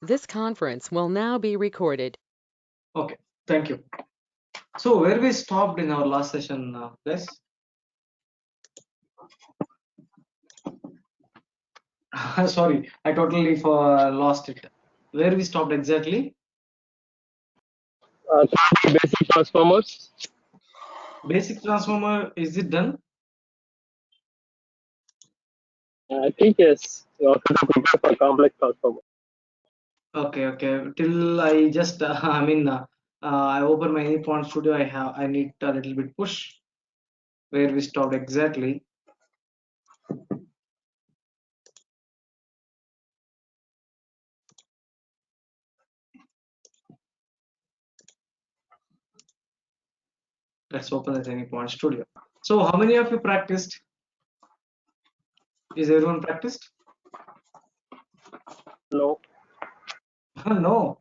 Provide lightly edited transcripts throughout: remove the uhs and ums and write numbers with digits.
This conference will now be recorded. Okay, thank you. So where we stopped in our last session, guys? Sorry, I totally lost it. Where we stopped exactly? Basic transformers. Basic transformer, is it done? I think yes. You also have to prepare for complex transformer. Okay. Till I just, I open my Anypoint Studio. I need a little bit push. Where we stopped exactly? Let's open the Anypoint Studio. So how many of you practiced? Is everyone practiced? No. No.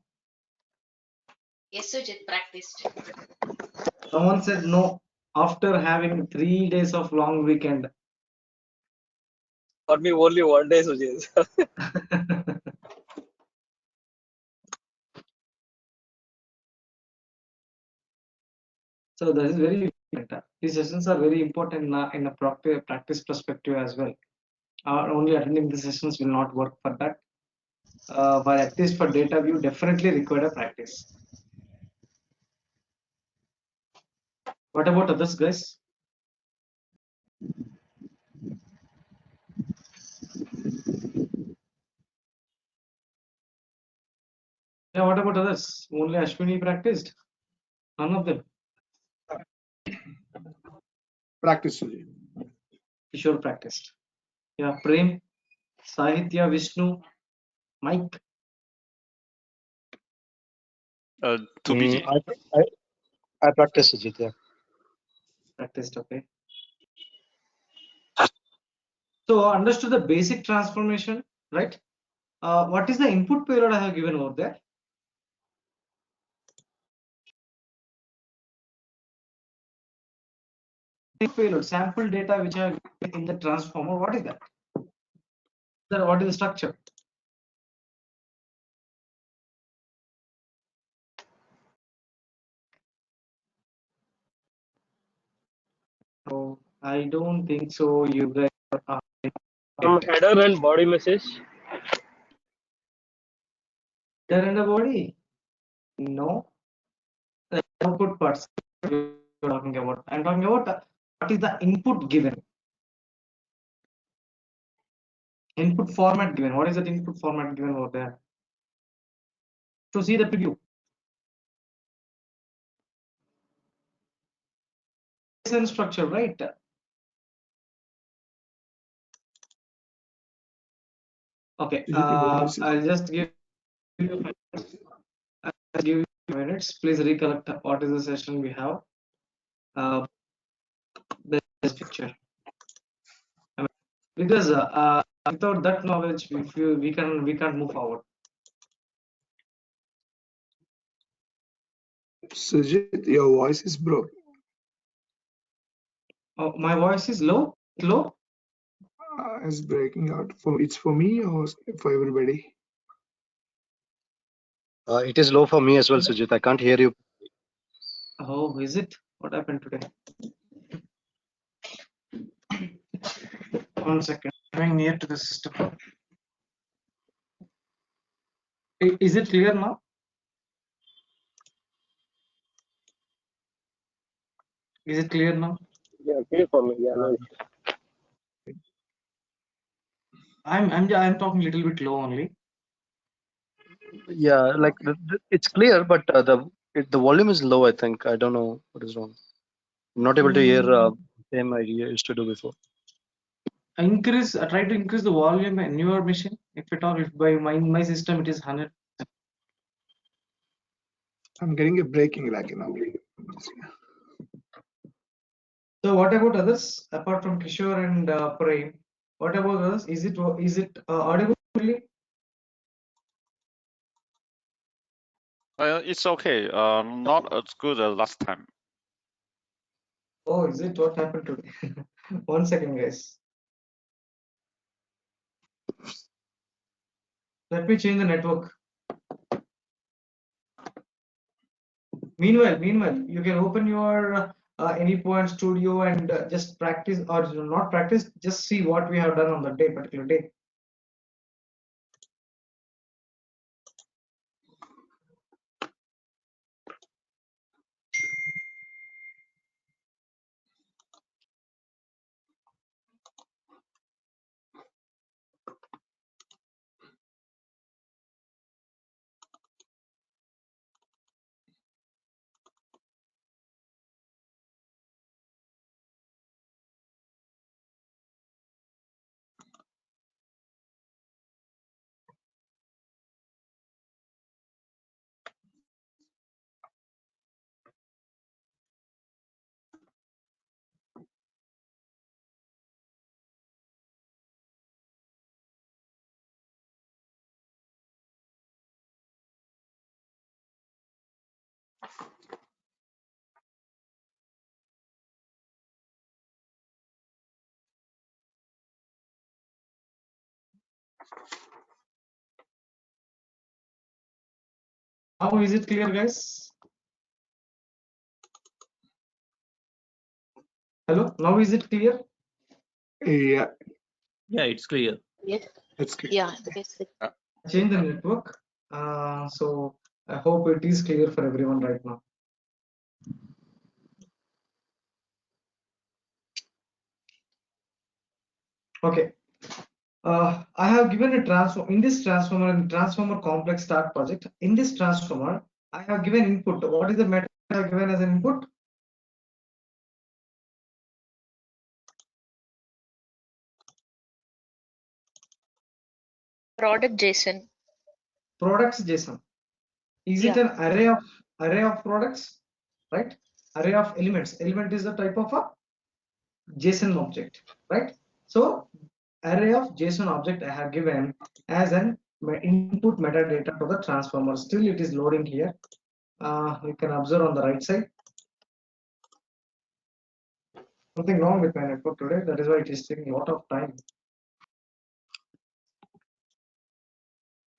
Yes, Sujit practiced. Someone said no after having 3 days of long weekend. For me, only one day, Sujit. So that is very important. These sessions are very important in a practice perspective as well. Only attending the sessions will not work for that. But at least for data view, definitely require a practice. What about others, guys? Yeah, what about others? Only Ashwini practiced? None of them. Practice, Sujit. Kishore practiced. Yeah, Prem, Sahitya, Vishnu, Mike. 2BG. I practice, Sujit. Yeah. Practiced, okay. So understood the basic transformation, right? What is the input payload I have given over there? Payload, sample data which I have in the transformer. What is that? What is the structure? So I don't think so. You guys are Some header and body message. there in the body. No, the output parts you're talking about. I'm talking about what is the input given. Input format given. What is that input format given over there? To see the preview. JSON structure, right? Okay. I'll just give you minutes. Please recollect what is the session we have. This picture. Because without that knowledge, we can't move forward. Sujit, your voice is broke. Oh, my voice is low. Low. It's breaking out. It's for me or for everybody? It is low for me as well, Sujit. I can't hear you. Oh, is it? What happened today? 1 second. Coming near to the system. Is it clear now? Is it clear now? Yeah, okay for me. Yeah, no issue. I'm talking a little bit low only. Yeah, like it's clear, but the volume is low. I think I don't know what is wrong. I'm not able to hear same I used to do before. Try to increase the volume in your machine. If at all, if by my system it is 100. I'm getting a breaking lag now. So what about others apart from Kishore and Prem? What about others? Is it audible? It's okay. Not as good as last time. Oh, is it? What happened today? 1 second, guys. Let me change the network. Meanwhile, you can open your AnyPoint Studio and just practice, or not practice, just see what we have done on the particular day. Now is it clear, guys? Hello, now is it clear? Yeah, Yeah, it's clear. Yes. that's clear. Yeah. Yes. Change the network. So I hope it is clear for everyone right now. Okay. I have given a transform in this transformer complex start project. In this transformer, I have given input. What is the method I have given as an input? Product JSON. Products JSON. Is it Yeah. an array of products, right? Array of elements. Element is the type of a JSON object, right? So array of JSON object I have given as an input metadata to the transformer. Still it is loading here. You can observe on the right side. Something wrong with my network today. That is why it is taking a lot of time.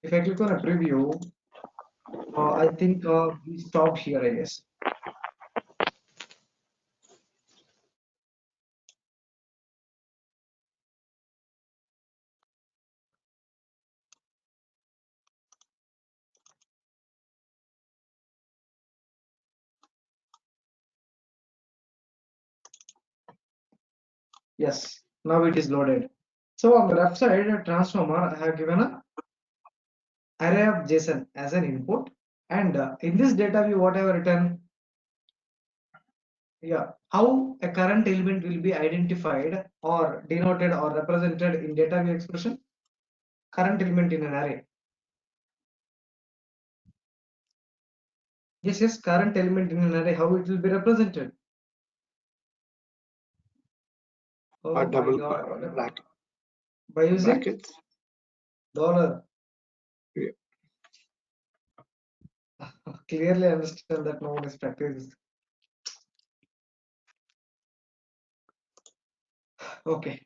If I click on a preview, I think we stopped here, I guess. Yes, now it is loaded. So on the left side, a transformer, I have given a array of JSON as an input, and in this data view, what I have written, yeah, how a current element will be identified or denoted or represented in data view expression. Current element in an array. Yes, current element in an array, how it will be represented. Oh A my double God. bracket, By using brackets. dollar. Yeah. Clearly understand that no one is practicing. Okay.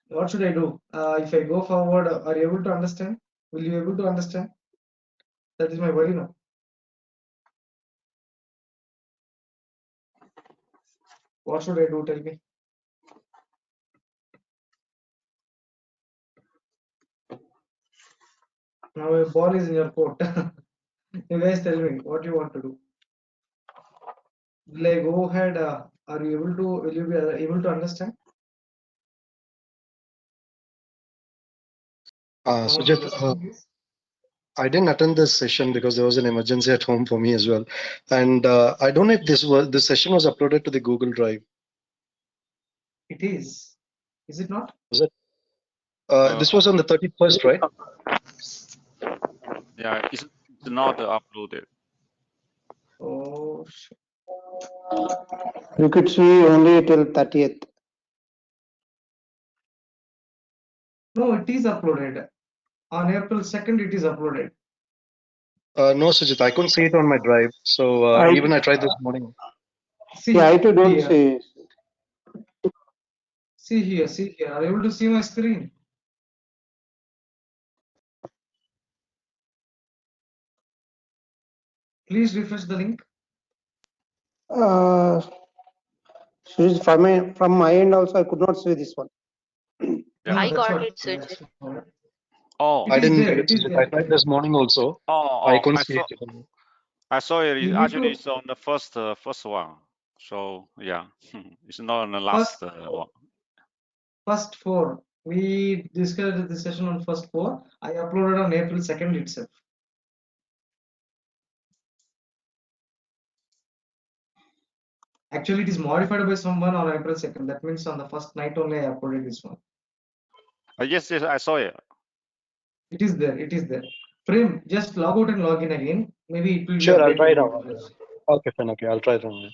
What should I do? If I go forward, are you able to understand? Will you able to understand? That is my worry now. What should I do? Tell me. Now a ball is in your court. You guys tell me what you want to do. Will I go ahead? Are you able to? Will you be able to understand? Sujit, I didn't attend this session because there was an emergency at home for me as well, and I don't know if this session was uploaded to the Google Drive. It is. Is it not? Was it? This was on the 31st, right? Yeah, it's not uploaded. Oh, You could see only till 30th. no, it is uploaded. On April 2nd, it is uploaded. No, Sujit, I couldn't see it on my drive. So even I tried this morning. See, Yeah, I too don't here. see. See here. See here. Are you able to see my screen? Please refresh the link. From my end also, I could not see this one. Yeah. I that's got what. it, Sujit. Oh, It I is didn't there. get It it. is Sujit. I there. tried this morning also. I oh, couldn't see it. I saw it. You need Actually, to it's on the first one. So yeah, it's not on the first last one. first 4. We discussed this session on first 4. I uploaded on April 2nd itself. Actually, it is modified by someone on April 2nd. That means on the first night only I uploaded this one. Yes, I saw it. It is there. It is there. Prem, just log out and log in again. Maybe it will be Sure, I'll updated. try it in out. the- Okay, fine. Okay, I'll try it on.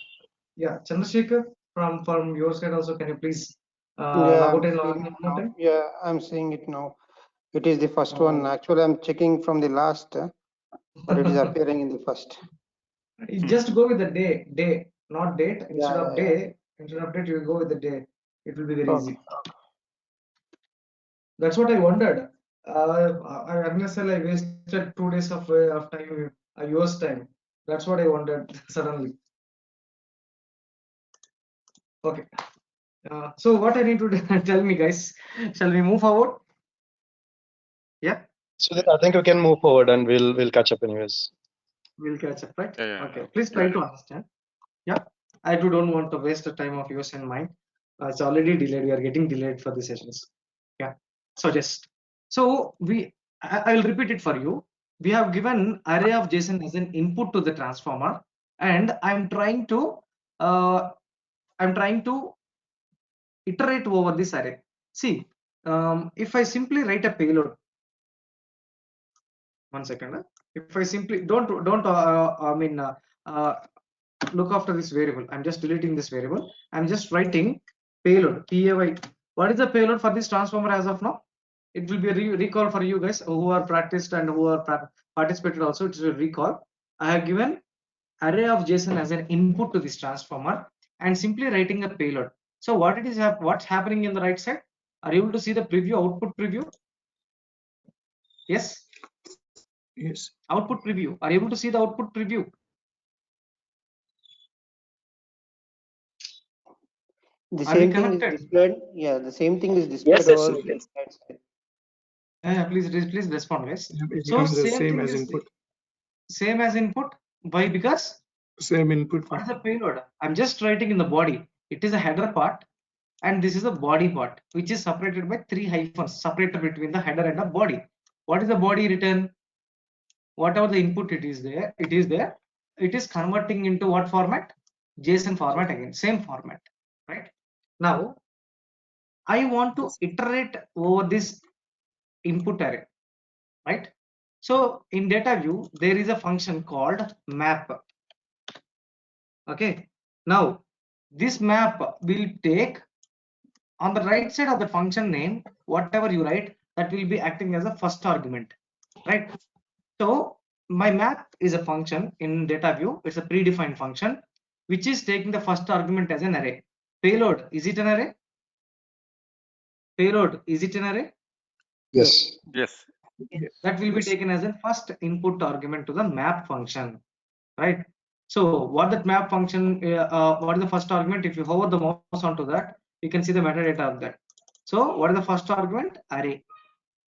Yeah, Chandrasekhar, from your side also, can you please Yeah, log I'm out and log seeing in it one more now. time? Yeah, I'm seeing it now. It is the first one. Actually, I'm checking from the last, but it is appearing in the first. You just go with the day, not date. Instead of yeah. date, you go with the day. It will be very Okay. easy. That's what I wondered. Unless I wasted 2 days of time, yours time. That's what I wondered suddenly. Okay. So what I need to tell me, guys. Shall we move forward? Yeah. So I think we can move forward and we'll catch up anyways. We'll catch up, right? Yeah. Okay. Please try to understand. Yeah. I too don't want to waste the time of yours and mine. It's already delayed. We are getting delayed for the sessions. Yeah. So I'll repeat it for you. We have given array of JSON as an input to the transformer, and I'm trying to iterate over this array. See, if I simply write a payload, 1 second. If I simply don't look after this variable, I'm just deleting this variable. I'm just writing payload, PAY. What is the payload for this transformer as of now? It will be a recall for you guys who are practiced and who are participated also. It is a recall. I have given array of JSON as an input to this transformer and simply writing a payload. So what it is, what's happening in the right side? Are you able to see the preview, output preview? Yes. Yes. Output preview. Are you able to see the output preview? The Are we same thing is connected? displayed. Yeah, the same thing is displayed Yes, yes, over the yes. right side. Please respond, guys. It So becomes the same same thing as is input. same as input. Why? Because Same input. what is the payload? I'm just writing in the body. It is a header part, and this is a body part, which is separated by 3 hyphens, separated between the header and the body. What is the body written? Whatever the input it is there. It is converting into what format? JSON format again, same format, right? Now, I want to iterate over this input array, right? So in data view, there is a function called map. Okay. Now, this map will take on the right side of the function name, whatever you write, that will be acting as a first argument, right? So my map is a function in data view. It's a predefined function, which is taking the first argument as an array. Payload, is it an array? Payload, is it an array? Yes. Yes. That will be taken as a first input argument to the map function, right? So what that map function, what is the first argument? If you hover the mouse onto that, you can see the metadata of that. So what is the first argument? Array.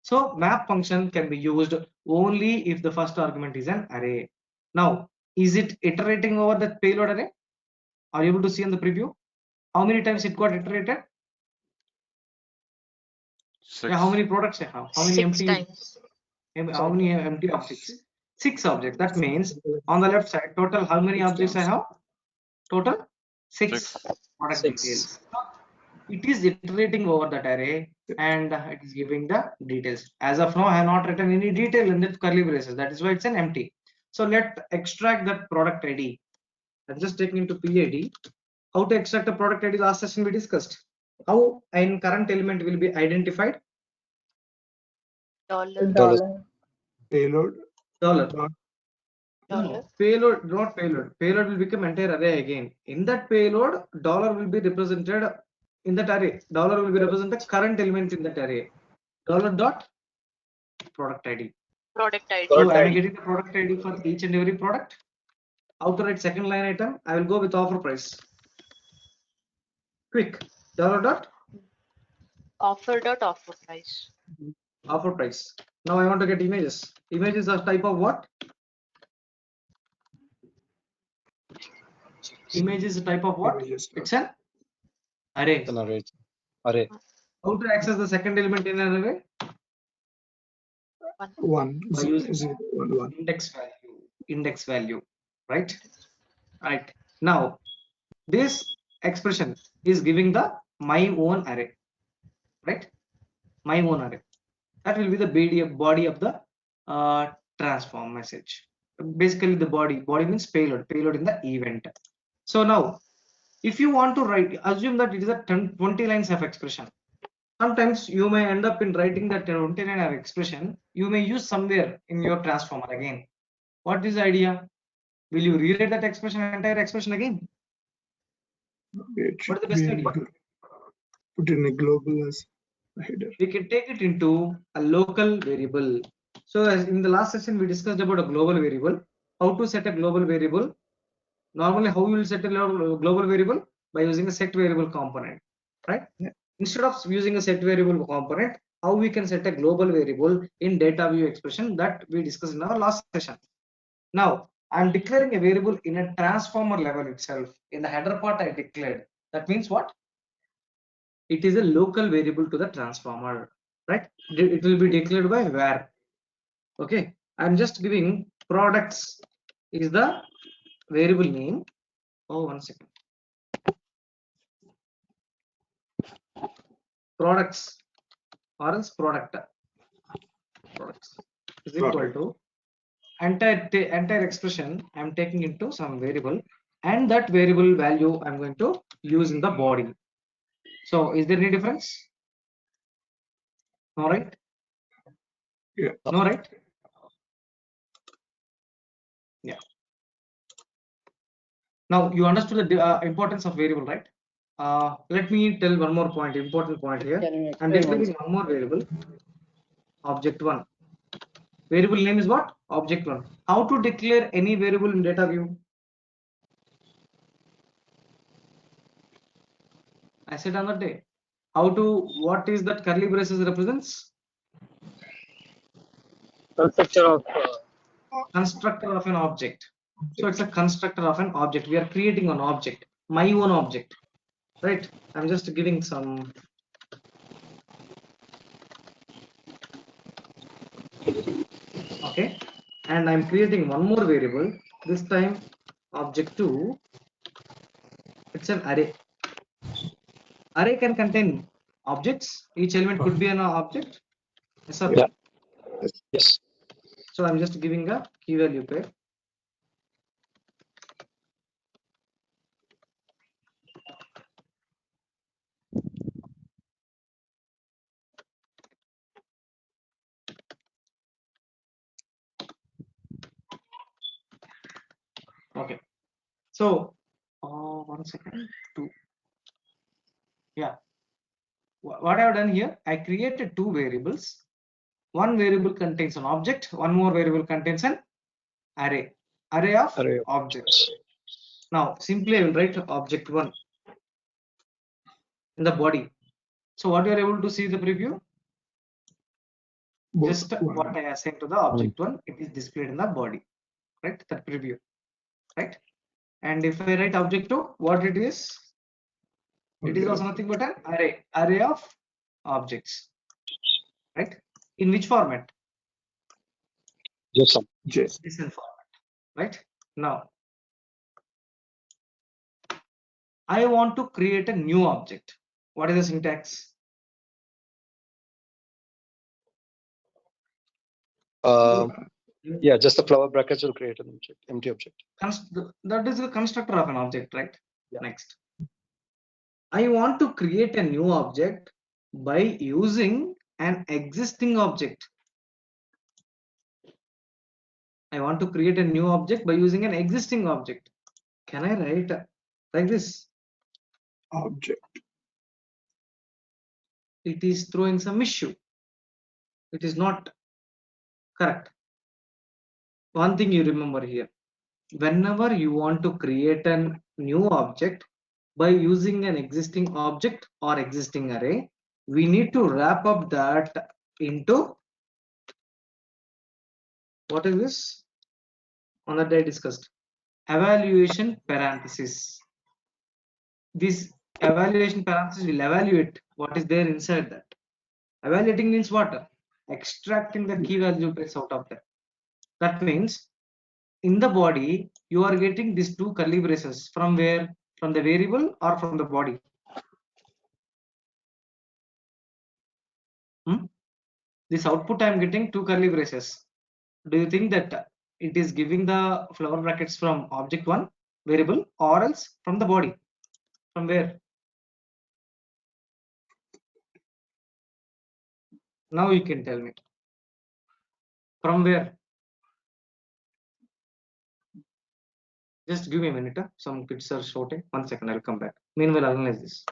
So map function can be used only if the first argument is an array. Now, is it iterating over the payload array? Are you able to see in the preview? How many times it got iterated? 6. Yeah, how many products I have? How many 6 empty? times. How many empty objects? 6 objects. That means on the left side, total how many objects I have? Total 6 product 6. details. It is iterating over that array and it is giving the details. As of now, I have not written any detail in the curly braces. That is why it's an empty. So let's extract that product ID. I'm just taking into PID. How to extract a product ID? Last session we discussed. How an current element will be identified? $. Payload. Dollar. Dot. Dollar. Payload, not payload. Payload will become entire array again. In that payload, dollar will be represented in that array. Dollar will be represented current element in that array. Dollar dot product ID. Product ID. So Product am I ID. getting the product ID for each and every product? How to write second line item? I will go with offer price. Quick. $. Offer dot offer price. Offer price. Now I want to get images. Images are type of what? Image is a type of what? Images. It's an array. It's an array. Array. How to access the second element in an array? One. By using 1. index value, right? Right. Now, this expression is giving the my own array, right? My own array. That will be the body of the transform message. Basically, the body means payload in the event. So now, if you want to write, assume that it is a 20 lines of expression. Sometimes you may end up in writing that 20 line of expression. You may use somewhere in your transformer again. What is the idea? Will you rewrite that entire expression again? It What is should the best be idea? put in a global as a header. We can take it into a local variable. So as in the last session, we discussed about a global variable. How to set a global variable. Normally, how you will set a global variable? By using a set variable component, right? Yeah. Instead of using a set variable component, how we can set a global variable in data view expression that we discussed in our last session. Now, I'm declaring a variable in a transformer level itself. In the header part, I declared. That means what? It is a local variable to the transformer, right? It will be declared by var. Okay, I'm just giving products is the variable name. Oh, 1 second. Products or else products is equal to entire expression I'm taking into some variable, and that variable value I'm going to use in the body. So is there any difference? No, right? Yeah. No, right? Yeah. Now you understood the importance of variable, right? Let me tell one more point, important point here. I'm declaring one more variable, object 1. Variable name is what? Object 1. How to declare any variable in data view? I said on that day. How to, what is that curly braces represents? Constructor of Constructor of an object. So it's a constructor of an object. We are creating an object, my own object, right? I'm just giving some. Okay, and I'm creating one more variable. This time, object 2. It's an array. Array can contain objects. Each element could be an object. Yes, sir. Yeah. Yes. So I'm just giving a key value pair. Okay. So 1 second. 2. Yeah. What I've done here, I created 2 variables. One variable contains an object, one more variable contains an array of objects. Now simply I will write object 1 in the body. So what you are able to see the preview? Just what I assigned to the object 1, it is displayed in the body, right? That preview, right? And if I write object 2, what it is? It is also nothing but an array of objects, right? In which format? JSON format, right? Now I want to create a new object. What is the syntax? Yeah, just the flower brackets will create an object, empty object. That is the constructor of an object, right? Yeah. Next, I want to create a new object by using an existing object. I want to create a new object by using an existing object. Can I write like this? Object. It is throwing some issue. It is not correct. One thing you remember here, whenever you want to create a new object by using an existing object or existing array, we need to wrap up that into what is this on that day discussed evaluation parenthesis. This evaluation parenthesis will evaluate what is there inside that. Evaluating means what? Extracting the key value pairs out of that. That means in the body you are getting these two curly braces from where? From the variable or from the body? This output I am getting two curly braces. Do you think that it is giving the flower brackets from object one variable or else from the body? From where? Now you can tell me. From where? Just give me a minute. Some kids are shouting. 1 second, I'll come back. Meanwhile, I'll analyze this.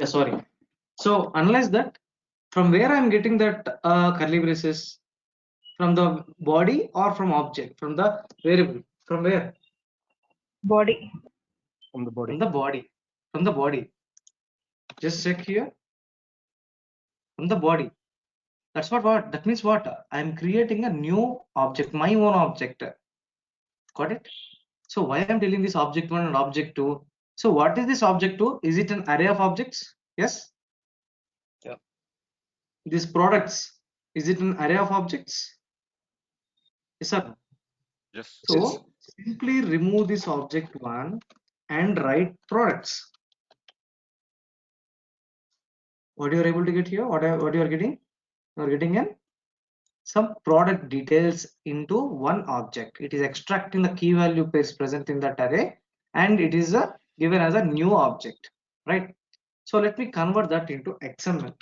Yeah, sorry. So analyze that. From where I'm getting that curly braces? From the body or from object? From the variable? From where? Body. From the body. From the body. From the body. Just check here. From the body. That's what that means what? I'm creating a new object, my own object. Got it? So why I'm telling this object one and object two? So what is this object two? Is it an array of objects? Yes. Yeah. These products, is it an array of objects? Yes, sir. Yes. So simply remove this object one and write products. What you are able to get here? What you are getting? You are getting in some product details into one object. It is extracting the key value pairs present in that array, and it is given as a new object, right? So let me convert that into XML.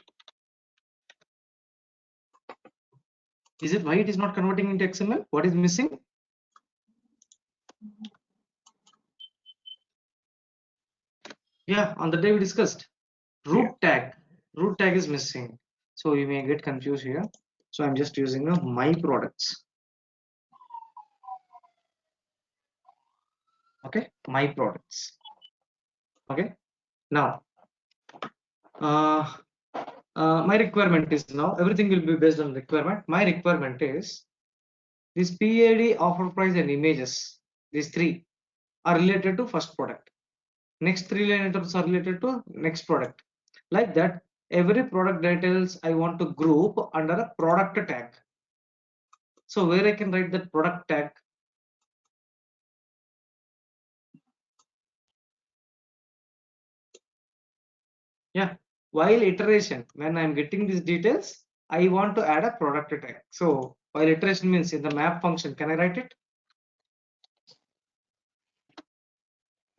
Is it why it is not converting into XML? What is missing? Yeah, on the day we discussed root tag. Root tag is missing, so you may get confused here. So I'm just using my products. Okay, my products. Okay, now my requirement is now everything will be based on requirement. My requirement is this PID, offer price, and images. These three are related to first product. Next three line items are related to next product. Like that, every product details I want to group under a product tag. So where I can write that product tag? Yeah, while iteration, when I'm getting these details, I want to add a product tag. So while iteration means in the map function, can I write it?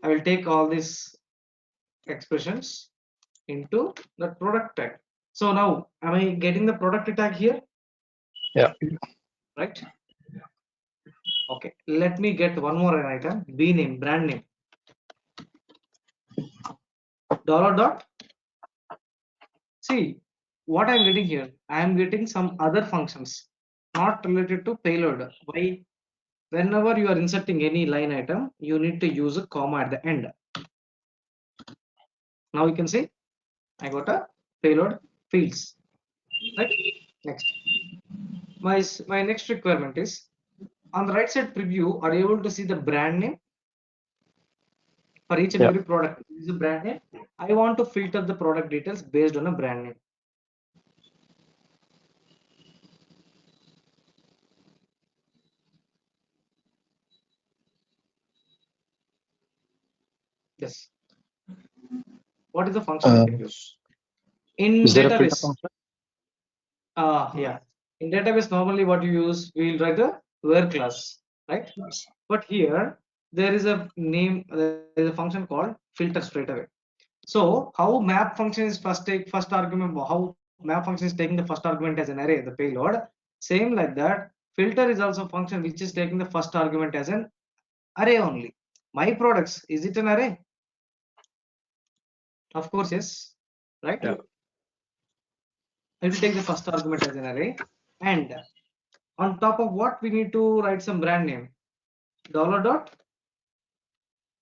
I will take all these expressions into the product tag. So now, am I getting the product tag here? Yeah. Right. Okay. Let me get one more item. B name, brand name. Dollar dot. See what I'm getting here. I am getting some other functions not related to payload. Why? Whenever you are inserting any line item, you need to use a comma at the end. Now you can see I got a payload fields. Right. Next. My next requirement is on the right side preview. Are you able to see the brand name for each and Yeah. every product? This is a brand name. I want to filter the product details based on a brand name. Yes. What is the function we can use? In Is there a filter database, function? yeah. In database, normally what you use, we'll write the where class, right? Yes. But here there is a name, there is a function called filter straight away. So how map function is first argument, how map function is taking the first argument as an array, the payload. Same like that, filter is also a function which is taking the first argument as an array only. My products, is it an array? Of course, yes. Right? Yeah. It will take the first argument as an array, and on top of what we need to write some brand name. Dollar dot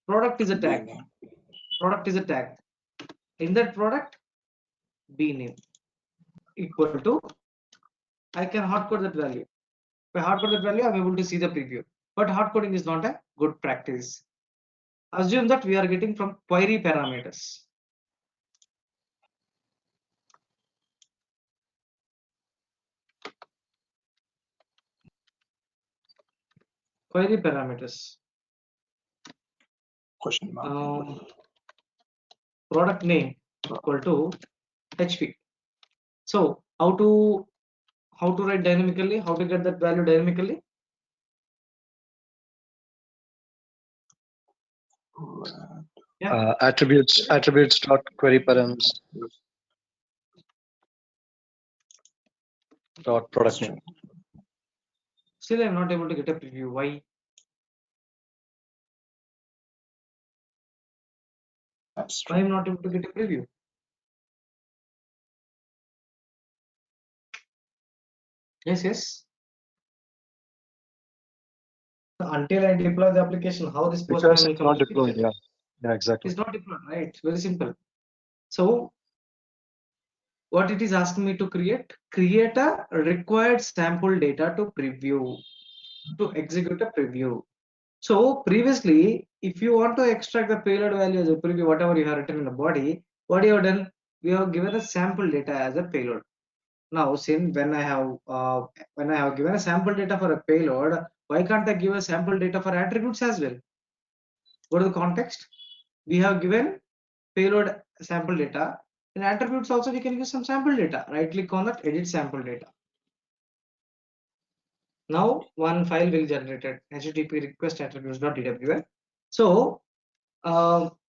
product is a tag. Product is a tag. In that product, B name equal to, I can hard code that value. If I hard code that value, I'm able to see the preview. But hard coding is not a good practice. Assume that we are getting from query parameters. Query parameters. Question mark. Product name equal to HP. So how to write dynamically? How to get that value dynamically? Yeah. Attributes dot query params dot product name. Still, I'm not able to get a preview. Why? Why I'm not able to get a preview? Yes, yes. Until I deploy the application, how this Because Postman will it's come not to deployed. picture? Yeah, exactly. It's not deployed, right? It's very simple. So what it is asking me to create a required sample data to preview, to execute a preview. So previously, if you want to extract the payload value as a preview, whatever you have written in the body, what you have done, we have given a sample data as a payload. Now, since when I have given a sample data for a payload, why can't I give a sample data for attributes as well? Go to the context. We have given payload sample data. In attributes also we can use some sample data. Right click on that, edit sample data. Now one file will generated, http request attributes.dwl. So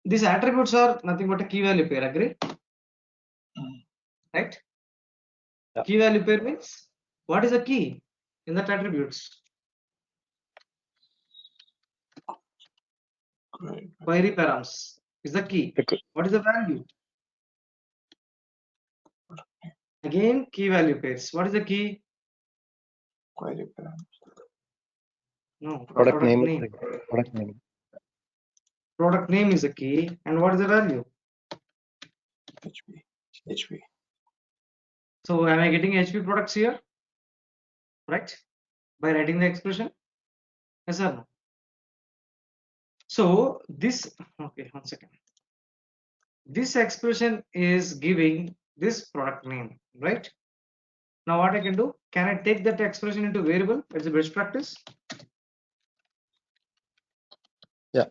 these attributes are nothing but a key value pair. Agree? Right? Yeah. Key value pair means what is the key in that attributes? Query params is the key. What is the value? Again, key value pairs. What is the key? Query params. No, Product name. Product name. Product name is a key, and what is the value? HP. So am I getting HP products here? Right? By writing the expression? Yes or no? So this, okay, 1 second. This expression is giving this product name, right? Now what I can do, can I take that expression into variable? It's a best practice. Yeah.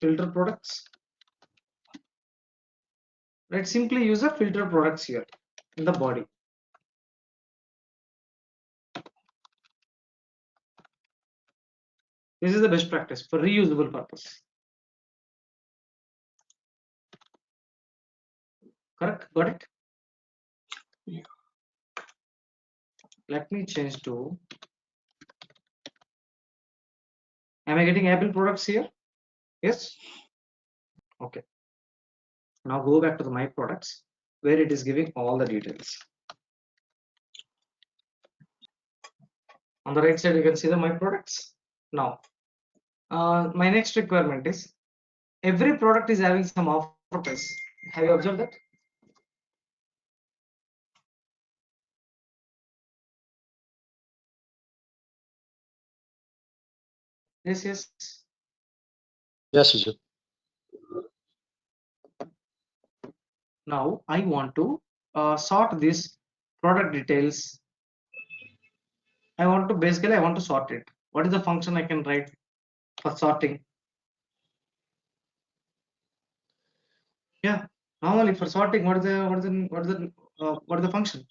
Filter products. Right, simply use a filter products here in the body. This is the best practice for reusable purpose. Correct? Got it? Yeah. Let me change to. Am I getting Apple products here? Yes. Okay. Now go back to the my products where it is giving all the details. On the right side, you can see the my products. Now, my next requirement is every product is having some offer price. Have you observed that? Yes, yes. Yes, Sujit. Now I want to sort these product details. I want to sort it. What is the function I can write for sorting? Yeah, normally for sorting, what is the function?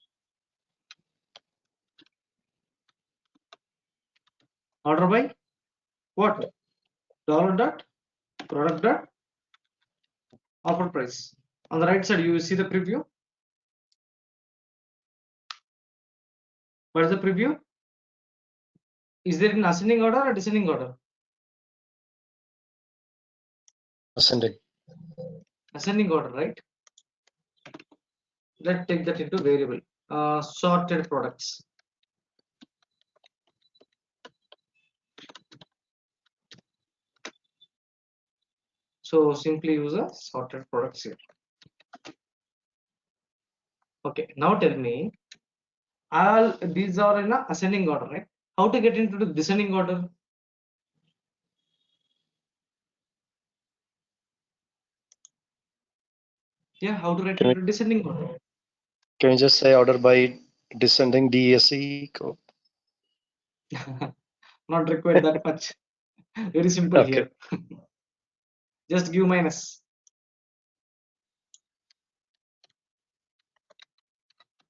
Order by what? Dollar dot product dot offer price. On the right side, you see the preview. What is the preview? Is there in ascending order or descending order? Ascending. Ascending order, right? Let's take that into variable. Sorted products. So simply use a sorted products here. Okay, now tell me, all these are in a ascending order, right? How to get into the descending order? Yeah, how to write Can into descending order? Can you just say order by descending DSE code? Not required that much. Very simple Okay. here. Just give minus.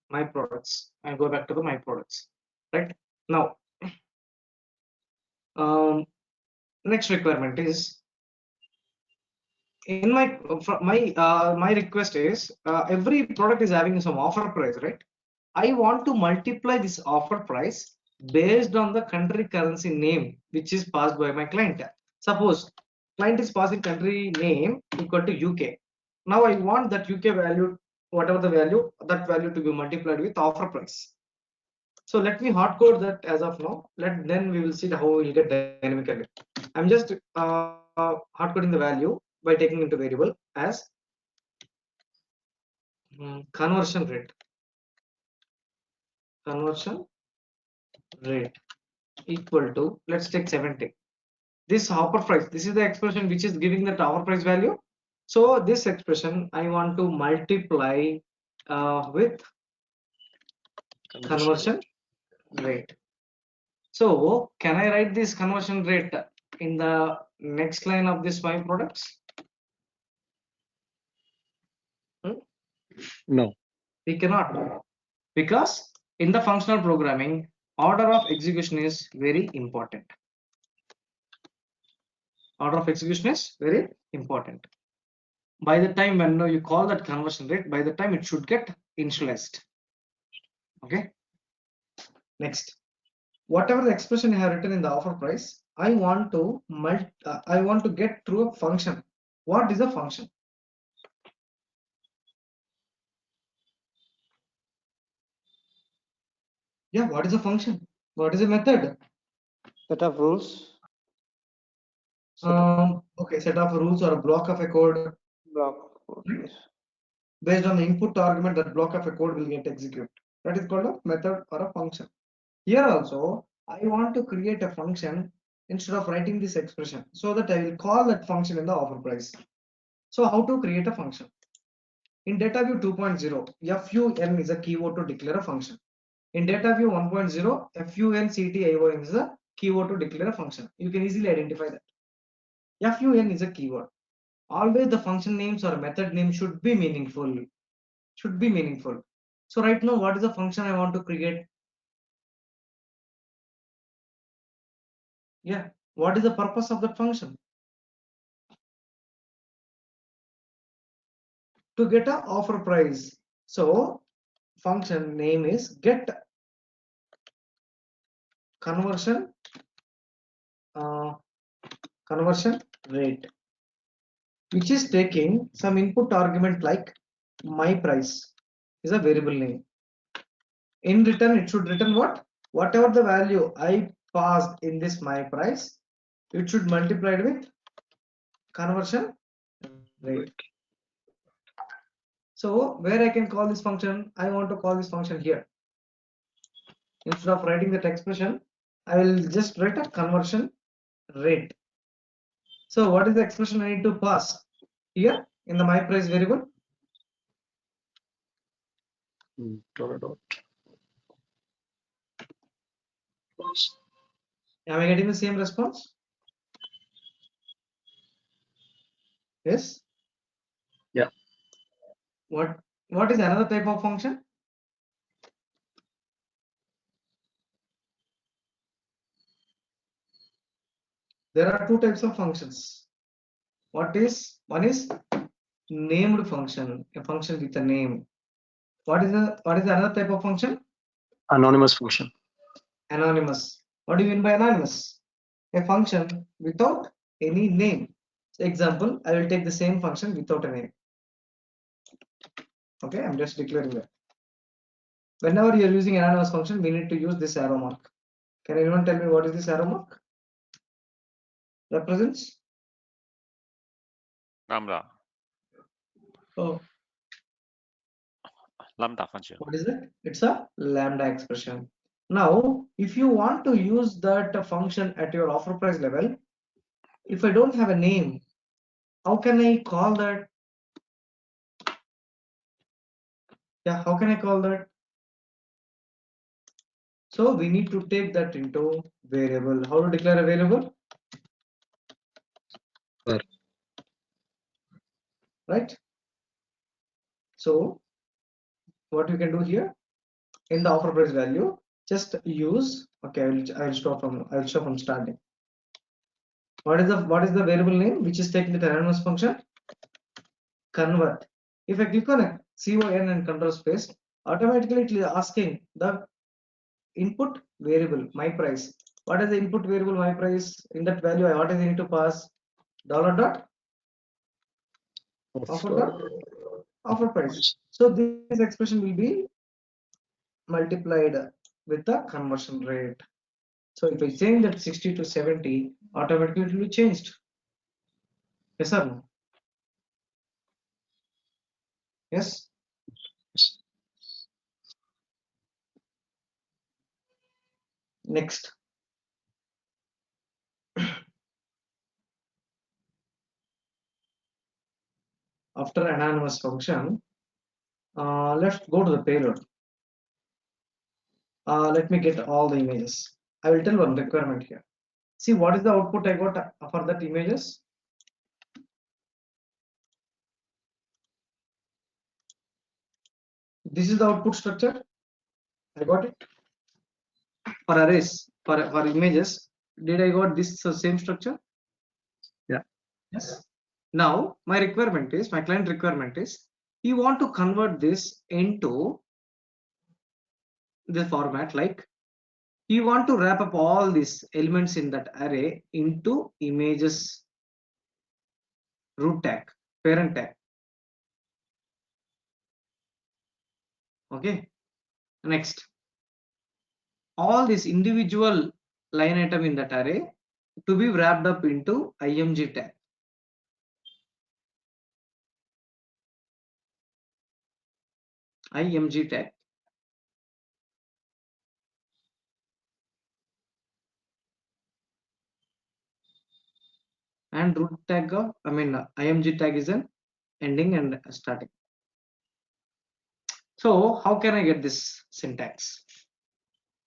My products and go back to the my products. Right now, next requirement is in my request is every product is having some offer price, right? I want to multiply this offer price based on the country currency name which is passed by my client. Suppose client is passing country name equal to UK. Now I want that UK value, whatever the value, that value to be multiplied with offer price. So let me hard code that as of now. Then we will see how we will get dynamically. I'm just hard coding the value by taking into variable as conversion rate. Conversion rate equal to, let's take 70. This offer price, this is the expression which is giving the offer price value. So this expression I want to multiply with conversion rate. So can I write this conversion rate in the next line of this my products? No. We cannot, because in the functional programming, order of execution is very important. Order of execution is very important. By the time when you call that conversion rate, by the time it should get initialized. Okay. Next, whatever the expression I have written in the offer price, I want to get through a function. What is a function? Yeah, what is a function? What is a method? Set of rules. Okay, set of rules or a block of a code. Block. Right? Based on the input argument, that block of a code will get executed. That is called a method or a function. Here also, I want to create a function instead of writing this expression, so that I will call that function in the offer price. So how to create a function? In DataView 2.0, fun is a keyword to declare a function. In DataView 1.0, function is a keyword to declare a function. You can easily identify that. Fun is a keyword. Always the function names or method name should be meaningful. Should be meaningful. So right now, what is the function I want to create? Yeah, What is the purpose of that function? To get a offer price. So function name is get conversion rate, which is taking some input argument like my price is a variable name. In return, it should return what? Whatever the value I passed in this my price, it should multiply it with conversion rate. So where I can call this function, I want to call this function here. Instead of writing that expression, I will just write a conversion rate. So what is the expression I need to pass here in the my price variable? $. Am I getting the same response? Yes. Yeah. What is another type of function? There are two types of functions. One is named function, a function with a name. What is another type of function? Anonymous function. Anonymous. What do you mean by anonymous? A function without any name. So example, I will take the same function without a name. Okay, I'm just declaring that. Whenever you're using anonymous function, we need to use this arrow mark. Can anyone tell me what is this arrow mark? Represents? Lambda. Oh, Lambda function. what is it? It's a lambda expression. Now, if you want to use that function at your offer price level, if I don't have a name, how can I call that? Yeah, how can I call that? So we need to take that into variable. How to declare a variable? Var. Right? So what you can do here in the offer price value, just use, okay, I will start from starting. What is the variable name which is taking the anonymous function? Convert. If I click on a con and control space, automatically it is asking the input variable my price. What is the input variable my price? In that value, what is I need to pass? $. Offer price. So this expression will be multiplied with the conversion rate. So if I change that 60 to 70, automatically it will be changed. Yes or no? Yes. Next. After anonymous function, let's go to the payload. Let me get all the images. I will tell one requirement here. See what is the output I got for that images. This is the output structure. I got it. For arrays, for images, did I got this same structure? Yeah. Yes. Now my client requirement is, you want to convert this into the format, like you want to wrap up all these elements in that array into images root tag, parent tag. Okay. Next, all these individual line item in that array to be wrapped up into img tag. img tag. And root tag of, img tag is an ending and starting. So how can I get this syntax?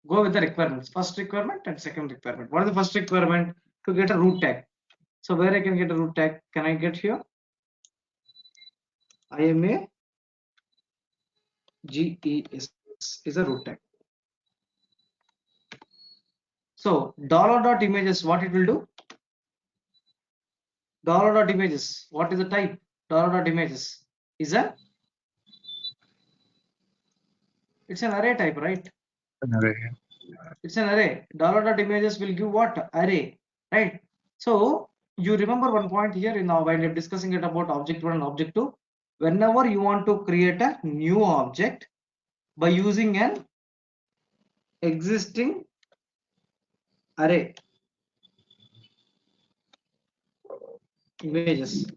Go with the requirements. First requirement and second requirement. What is the first requirement? To get a root tag. So where I can get a root tag? Can I get here? IMA GES is a root tag. So $.images, what it will do? $.images. What is the type? $.images is it's an array type, right? An array. It's an array. $.images will give what? Array, right? So you remember one point here in our while we're discussing it about object 1 and object 2. Whenever you want to create a new object by using an existing array images,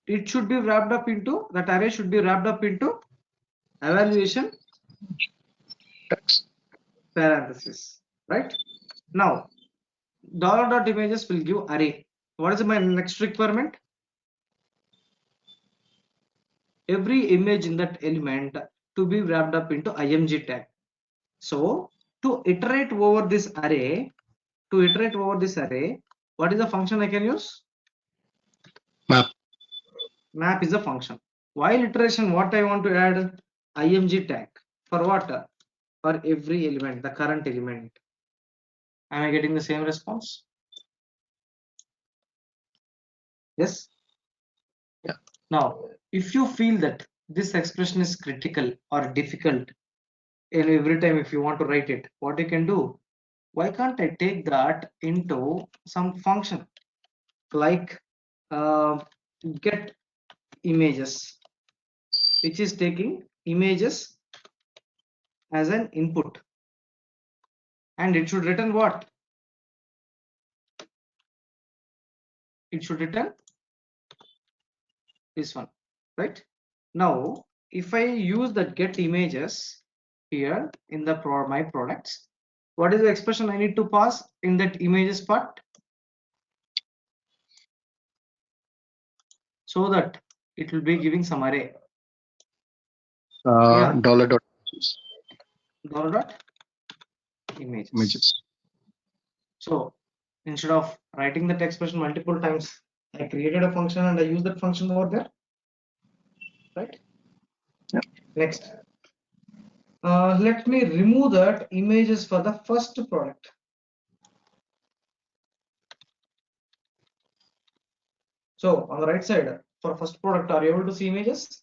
it should be wrapped up into that array should be wrapped up into evaluation parenthesis, right? Now $.images will give array. What is my next requirement? Every image in that element to be wrapped up into img tag. So to iterate over this array, what is the function I can use? Map. Map is a function. While iteration, what I want to add? Img tag. For what? For every element, the current element. Am I getting the same response? Yes. Yeah. Now, if you feel that this expression is critical or difficult, and every time if you want to write it, what you can do? Why can't I take that into some function like get images, which is taking images as an input, and it should return what? It should return this one, right? Now if I use that get images here in the my products, what is the expression I need to pass in that images part so that it will be giving some array? Yeah. $. $.images. So instead of writing that expression multiple times, I created a function and I use that function over there, right? Yeah. Next, let me remove that images for the first product. So on the right side for first product, are you able to see images?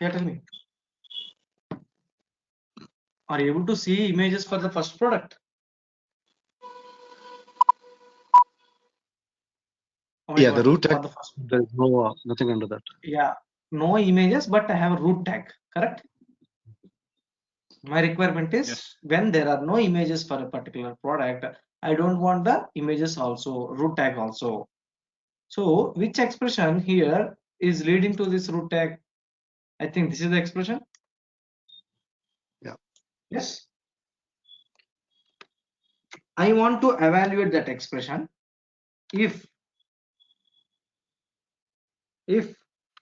Yeah, tell me. Are you able to see images for the first product? Oh Yeah, God, the root for tag, the first. there's no nothing under that. Yeah, no images, but I have a root tag, correct? My requirement is Yes. when there are no images for a particular product, I don't want the images also, root tag also. So which expression here is leading to this root tag? I think this is the expression. Yeah. Yes. I want to evaluate that expression if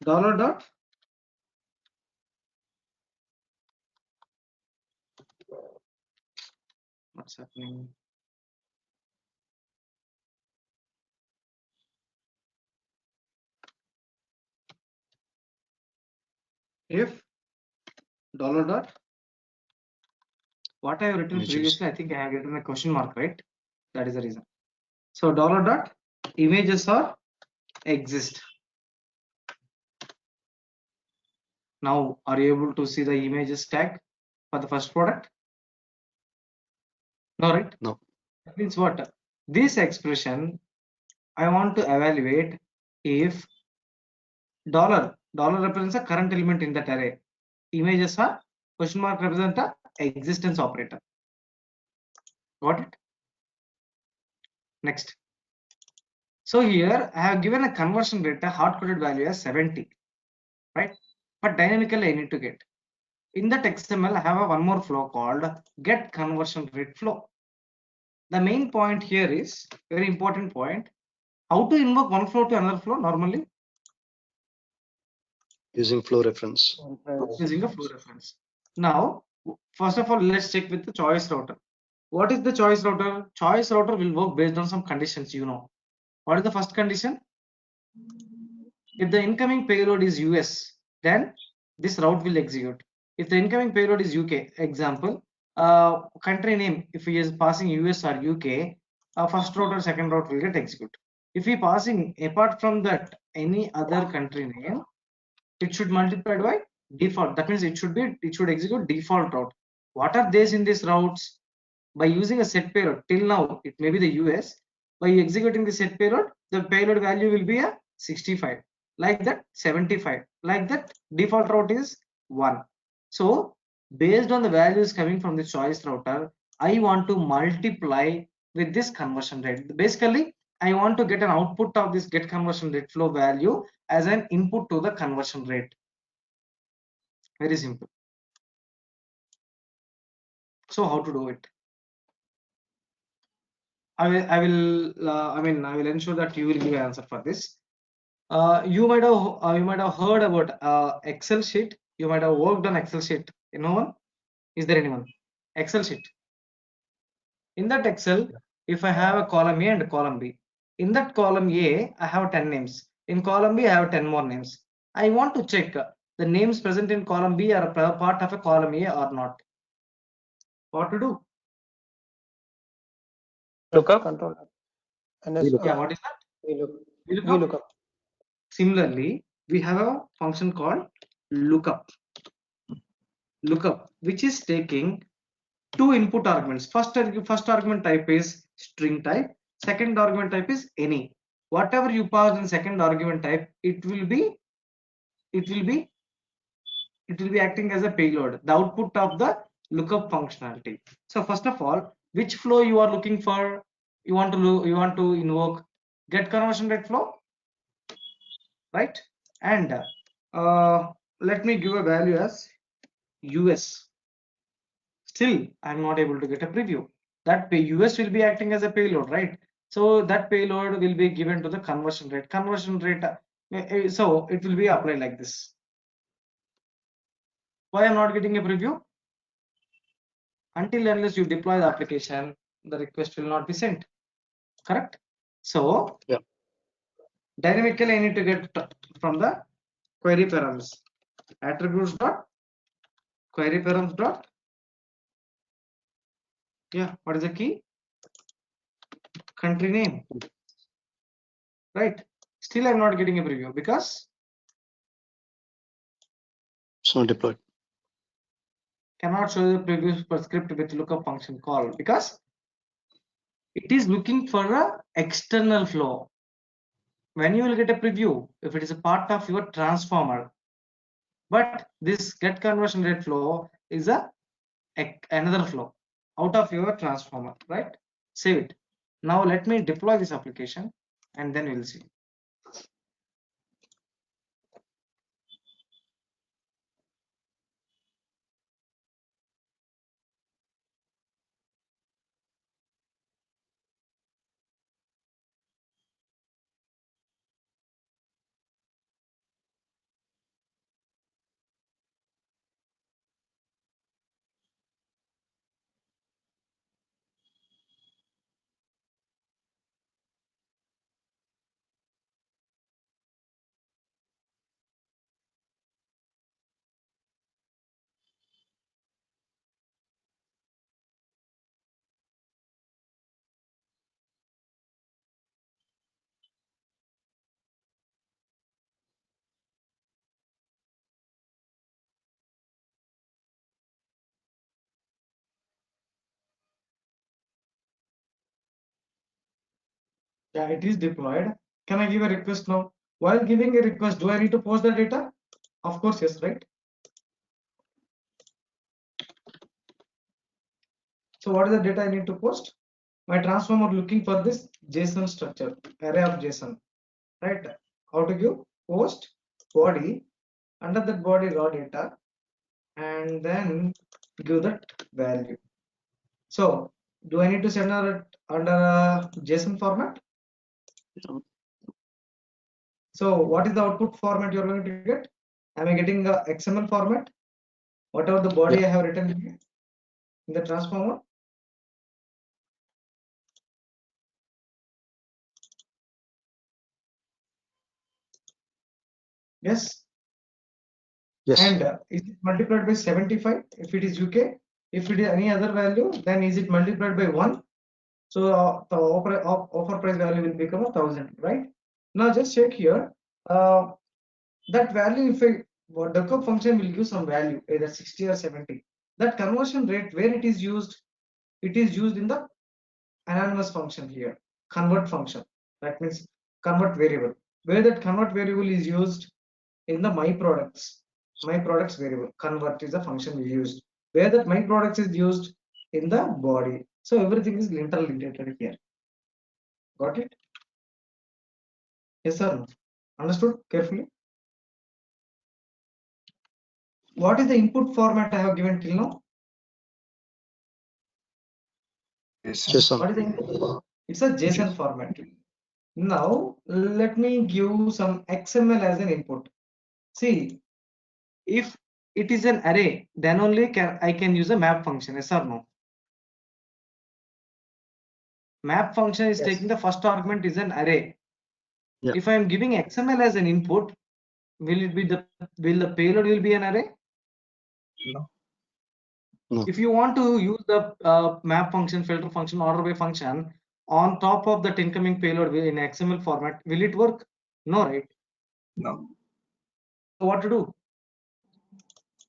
dollar dot what's happening? If dollar dot what I have written Images. previously, I think I have written a question mark, right? That is the reason. So dollar dot images are exist. Now are you able to see the images tag for the first product? No, right? No. That means what? This expression I want to evaluate if dollar represents a current element in that array. Images are question mark represent a existence operator. Got it? Next. So here I have given a conversion rate, a hard-coded value as 70, right? But dynamically I need to get. In that XML, I have one more flow called get conversion rate flow. The main point here is very important point. How to invoke one flow to another flow normally? Using flow reference. Using a flow reference. Now, first of all, let's check with the choice router. What is the choice router? Choice router will work based on some conditions, you know. What is the first condition? If the incoming payload is US, then this route will execute. If the incoming payload is UK, example, country name, if he is passing US or UK, first route or second route will get executed. If he passing apart from that any other country name, it should multiply by default. That means it should execute default route. What are these in these routes? By using a set payload, till now it may be the US. By executing the set payload, the payload value will be a 65. Like that 75. Like that default route is 1. So based on the values coming from the choice router, I want to multiply with this conversion rate. Basically, I want to get an output of this get conversion rate flow value as an input to the conversion rate. Very simple. So how to do it? I will ensure that you will give an answer for this. You might have heard about Excel sheet. You might have worked on Excel sheet. No one? Is there anyone? Excel sheet. In that Excel, if I have a column A and a column B, in that column A, I have 10 names. In column B, I have 10 more names. I want to check the names present in column B are a part of a column A or not. What to do? Look up. Control. Yeah, what is that? VLOOKUP. Similarly, we have a function called lookup, which is taking two input arguments. First argument type is string type. Second argument type is any. Whatever you pass in second argument type, it will be acting as a payload, the output of the lookup functionality. So first of all, which flow you are looking for? You want to invoke get conversion rate flow, right? And let me give a value as US. Still, I'm not able to get a preview. That US will be acting as a payload, right? So that payload will be given to the conversion rate. So it will be applied like this. Why I'm not getting a preview? Until unless you deploy the application, the request will not be sent. Correct? So Yeah. Dynamically I need to get from the query params attributes dot query params dot, yeah, what is the key? Country name, right? Still I'm not getting a preview because It's not deployed. cannot show the preview per script with lookup function call because it is looking for a external flow. When you will get a preview if it is a part of your transformer, but this get conversion rate flow is another flow out of your transformer, right? Save it. Now let me deploy this application and then we'll see. Yeah, it is deployed. Can I give a request now? While giving a request, do I need to post the data? Of course, yes, right? So what is the data I need to post? My transformer looking for this JSON structure, array of JSON, right? How to give post body, under that body raw data, and then give that value. So do I need to send it under a JSON format? So what is the output format you're going to get? Am I getting the XML format? Whatever the body I have written in the transformer? Yes. Yes. And is it multiplied by 75 if it is UK? If it is any other value, then is it multiplied by 1? So the offer price value will become 1000, right? Now just check here. That value, if a lookup function will give some value, either 60 or 70. That conversion rate, where it is used in the anonymous function here, convert function. That means convert variable. Where that convert variable is used in the my products variable. Convert is the function we used. Where that my products is used in the body. So everything is interrelated here. Got it? Yes, sir. Understood carefully? What is the input format I have given till now? JSON. What is the input? It's a JSON format. Now let me give some XML as an input. See, if it is an array, then only I can use a map function. Yes or no? Map function is Yes. taking the first argument is an array. Yeah. If I am giving XML as an input, will the payload will be an array? No. If you want to use the map function, filter function, order by function on top of that incoming payload in XML format, will it work? No, right? No. So what to do?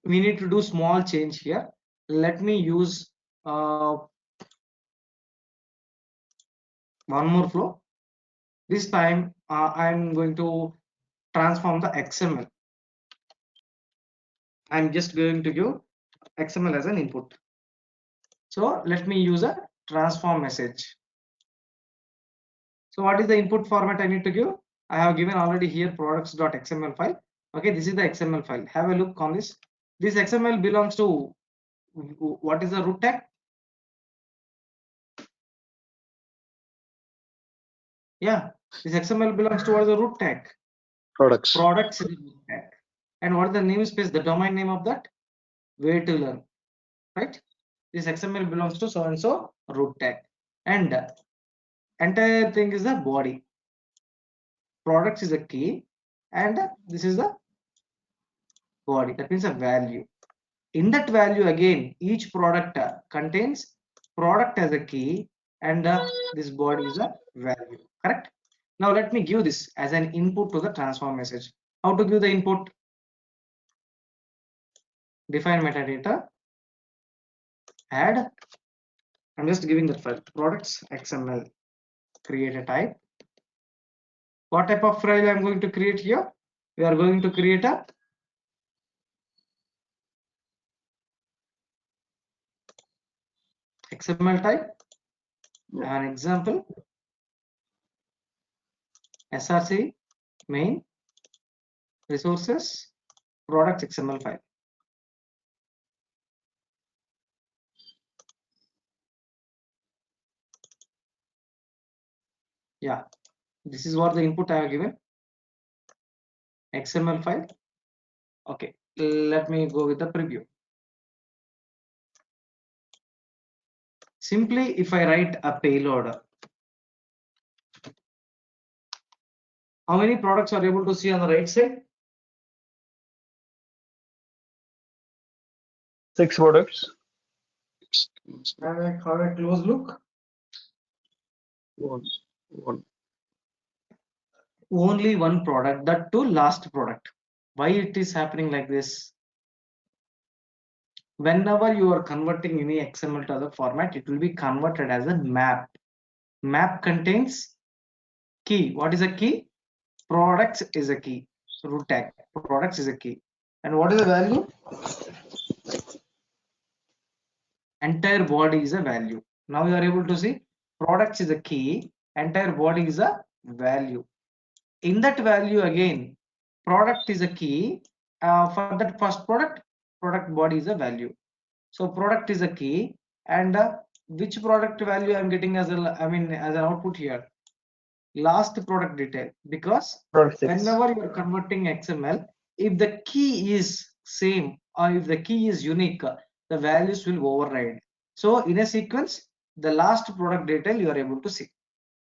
We need to do small change here. Let me use one more flow. This time I'm going to transform the XML. I'm just going to give XML as an input. So let me use a transform message. So what is the input format I need to give? I have given already here products.xml file. Okay, this is the XML file. Have a look on this. This XML belongs to what is the root tag? Yeah, this XML belongs to what is the root tag? Products. Products is the root tag. And what is the namespace, the domain name of that? Where to learn, right? This XML belongs to so and so root tag, and entire thing is the body. Products is a key, and this is the body. That means a value. In that value again, each product contains product as a key, and this body is a value. Correct? Now let me give this as an input to the transform message. How to give the input? Define metadata. Add. I'm just giving that file products XML. Create a type. What type of file I'm going to create here? We are going to create a XML type. An example. SRC main resources products XML file. Yeah, this is what the input I have given. XML file. Okay, let me go with the preview. Simply, if I write a payload, how many products are able to see on the right side? 6 products. Have a close look. One. Only one product, that too last product. Why it is happening like this? Whenever you are converting any XML to other format, it will be converted as a map. Map contains key. What is a key? Products is a key. Root tag. Products is a key. And what is the value? Entire body is a value. Now you are able to see products is a key. Entire body is a value. In that value again, product is a key. For that first product body is a value. So product is a key, and which product value I'm getting as an output here? Last product detail, because Product 6. whenever you are converting XML, if the key is same or if the key is unique, the values will override. So in a sequence, the last product detail you are able to see,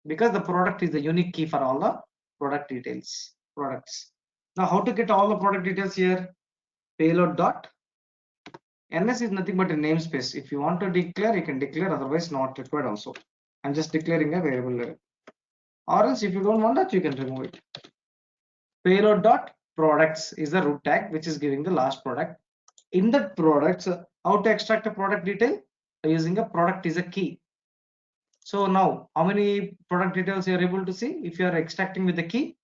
because the product is the unique key for all the product details, products. Now, how to get all the product details here? Payload dot ns is nothing but a namespace. If you want to declare, you can declare, otherwise not required also. I'm just declaring a variable there. Or else if you don't want that, you can remove it. Payload dot products is the root tag which is giving the last product. In that products, how to extract a product detail? By using a product is a key. So now how many product details you are able to see? If you are extracting with the key,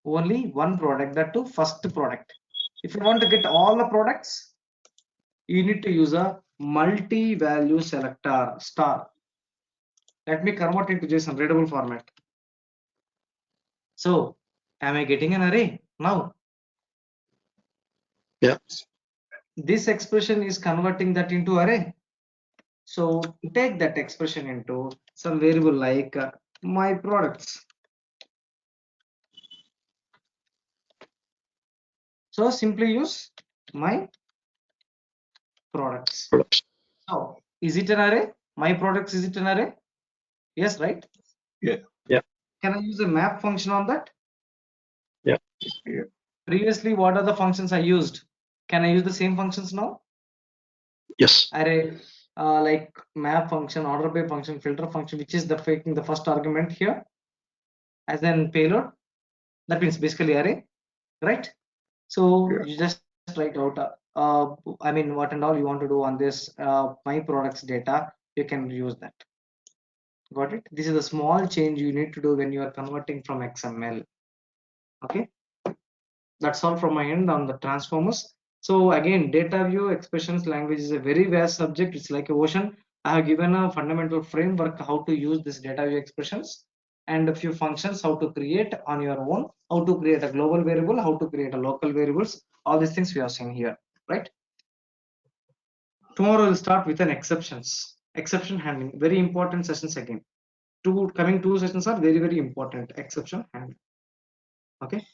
only one product, that too first product. If you want to get all the products, you need to use a multi-value selector star. Let me convert into JSON readable format. So am I getting an array now? Yeah. This expression is converting that into array. So take that expression into some variable like my products. So simply use my products. So is it an array? My products, is it an array? Yes, right? Yeah. Yeah. Can I use a map function on that? Yeah. Yeah. Previously, what are the functions I used? Can I use the same functions now? Yes. Array, like map function, order by function, filter function, which is taking the first argument here as an payload. That means basically array, right? So Yeah. you just write out, I mean, what and all you want to do on this my products data, you can use that. Got it? This is a small change you need to do when you are converting from XML. Okay, that's all from my end on the transformers. So again, data view expressions language is a very vast subject. It's like a ocean. I have given a fundamental framework how to use this data view expressions and a few functions how to create on your own, how to create a global variable, how to create a local variables. All these things we are seeing here, right? Tomorrow we'll start with an exception handling. Very important sessions again. Coming two sessions are very, very important. Exception handling. Okay.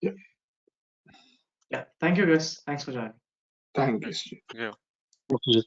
Yeah. Yeah. Thank you guys. Thanks for joining. Thank you. Yeah. Okay.